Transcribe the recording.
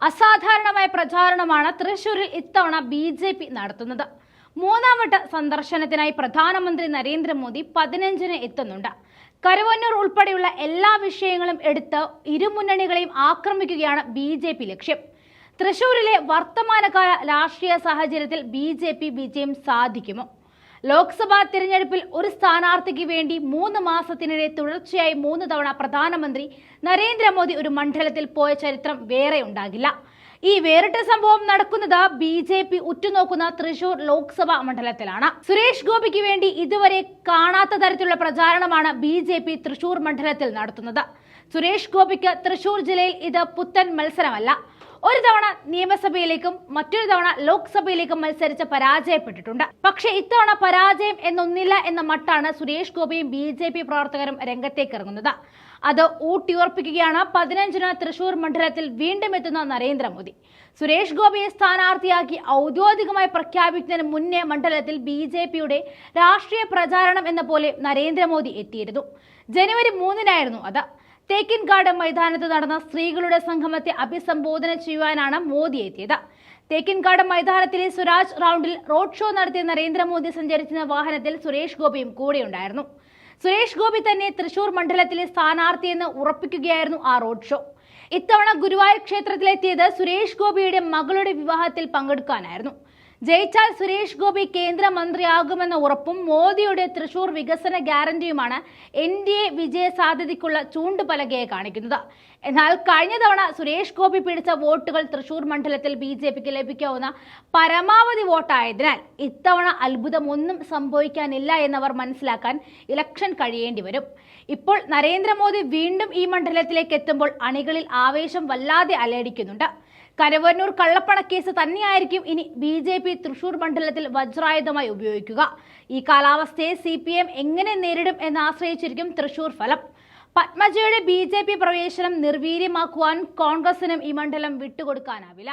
അസാധാരണമായ പ്രചാരണമാണ് തൃശൂരിൽ ഇത്തവണ ബി.ജെ.പി. നടത്തുന്നത്. മൂന്നാം വട്ട സന്ദർശനത്തിനായി പ്രധാനമന്ത്രി നരേന്ദ്രമോദി 15-ന് എത്തുന്നുണ്ട്. കരുവന്നൂർ ഉൾപ്പെടെയുള്ള എല്ലാ വിഷയങ്ങളും എടുത്ത് ഇരുമുന്നണികളെയും ആക്രമിക്കുകയാണ് ബി.ജെ.പി. ലക്ഷ്യം. തൃശൂരിലെ വർത്തമാനകാല രാഷ്ട്രീയ സാഹചര്യത്തിൽ ബി.ജെ.പി. വിജയം സാധിക്കുമോ? ലോക്സഭാ തിരഞ്ഞെടുപ്പിൽ ഒരു സ്ഥാനാർത്ഥിക്ക് വേണ്ടി 3 മാസത്തിനിടെ തുടർച്ചയായി 3 തവണ പ്രധാനമന്ത്രി നരേന്ദ്രമോദി ഒരു മണ്ഡലത്തിൽ പോയ ചരിത്രം വേറെ ഉണ്ടാകില്ല. ഈ വേറിട്ട സംഭവം നടക്കുന്നത് ബി.ജെ.പി. ഉറ്റുനോക്കുന്ന തൃശൂർ ലോക്സഭാ മണ്ഡലത്തിലാണ്. സുരേഷ് ഗോപിക്ക് വേണ്ടി ഇതുവരെ കാണാത്ത തരത്തിലുള്ള പ്രചാരണമാണ് ബി.ജെ.പി. തൃശൂർ മണ്ഡലത്തിൽ നടത്തുന്നത്. സുരേഷ് ഗോപിക്ക് തൃശൂർ ജില്ലയിൽ ഇത് പുത്തൻ മത്സരമല്ല. ഒരു തവണ നിയമസഭയിലേക്കും മറ്റൊരു തവണ ലോക്സഭയിലേക്കും മത്സരിച്ച് പരാജയപ്പെട്ടിട്ടുണ്ട്. പക്ഷേ ഇത്തവണ പരാജയം എന്നൊന്നില്ല എന്ന മട്ടാണ് സുരേഷ് ഗോപിയും ബി.ജെ.പി. പ്രവർത്തകരും രംഗത്തേക്ക് ഇറങ്ങുന്നത്. അത് ഊട്ടിയുറപ്പിക്കുകയാണ് 15-ന് തൃശൂർ മണ്ഡലത്തിൽ വീണ്ടും എത്തുന്ന നരേന്ദ്രമോദി. സുരേഷ് ഗോപിയെ സ്ഥാനാർത്ഥിയാക്കി ഔദ്യോഗികമായി പ്രഖ്യാപിക്കുന്നതിന് മുന്നേ മണ്ഡലത്തിൽ ബി.ജെ.പിയുടെ രാഷ്ട്രീയ പ്രചാരണം എന്ന പോലെ നരേന്ദ്രമോദി എത്തിയിരുന്നു. ജനുവരി 3-നായിരുന്നു അത്. തേക്കിൻകാട് മൈതാനത്ത് നടന്ന സ്ത്രീകളുടെ സംഗമത്തെ അഭിസംബോധന ചെയ്യുവാനാണ് മോദി എത്തിയത്. തേക്കിൻകാട് മൈതാനത്തിലെ സ്വരാജ് റൗണ്ടിൽ റോഡ് ഷോ നടത്തിയ നരേന്ദ്രമോദി സഞ്ചരിച്ചിരുന്ന വാഹനത്തിൽ സുരേഷ് ഗോപിയും കൂടെയുണ്ടായിരുന്നു. സുരേഷ് ഗോപി തന്നെ തൃശൂർ മണ്ഡലത്തിലെ സ്ഥാനാർത്ഥിയെന്ന് ഉറപ്പിക്കുകയായിരുന്നു ആ റോഡ് ഷോ. ഇത്തവണ ഗുരുവായൂർ ക്ഷേത്രത്തിലെത്തിയത് സുരേഷ് ഗോപിയുടെ മകളുടെ വിവാഹത്തിൽ പങ്കെടുക്കാനായിരുന്നു. ജയിച്ചാൽ സുരേഷ് ഗോപി കേന്ദ്രമന്ത്രിയാകുമെന്ന ഉറപ്പും മോദിയുടെ തൃശൂർ വികസന ഗ്യാരണ്ടിയുമാണ് NDA വിജയ സാധ്യതയ്ക്കുള്ള ചൂണ്ടുപലകയെ കാണിക്കുന്നത്. എന്നാൽ കഴിഞ്ഞ തവണ സുരേഷ് ഗോപി പിടിച്ച വോട്ടുകൾ തൃശൂർ മണ്ഡലത്തിൽ ബി.ജെ.പിക്ക് ലഭിക്കാവുന്ന പരമാവധി വോട്ടായതിനാൽ ഇത്തവണ അത്ഭുതമൊന്നും സംഭവിക്കാനില്ല എന്നവർ മനസ്സിലാക്കാൻ ഇലക്ഷൻ കഴിയേണ്ടി വരും. ഇപ്പോൾ നരേന്ദ്രമോദി വീണ്ടും ഈ മണ്ഡലത്തിലേക്ക് എത്തുമ്പോൾ അണികളിൽ ആവേശം വല്ലാതെ അലയടിക്കുന്നുണ്ട്. കരുവന്നൂർ കള്ളപ്പണക്കേസ് തന്നെയായിരിക്കും ഇനി ബി.ജെ.പി. തൃശൂർ മണ്ഡലത്തിൽ വജ്രായുധമായി ഉപയോഗിക്കുക. ഈ കാലാവസ്ഥയെ CPM എങ്ങനെ നേരിടും എന്ന് ആശ്രയിച്ചിരിക്കും തൃശൂർ ഫലം. പത്മജയുടെ ബി.ജെ.പി. പ്രവേശനം നിർവീര്യമാക്കുവാൻ കോൺഗ്രസിനും ഈ മണ്ഡലം വിട്ടുകൊടുക്കാനാവില്ല.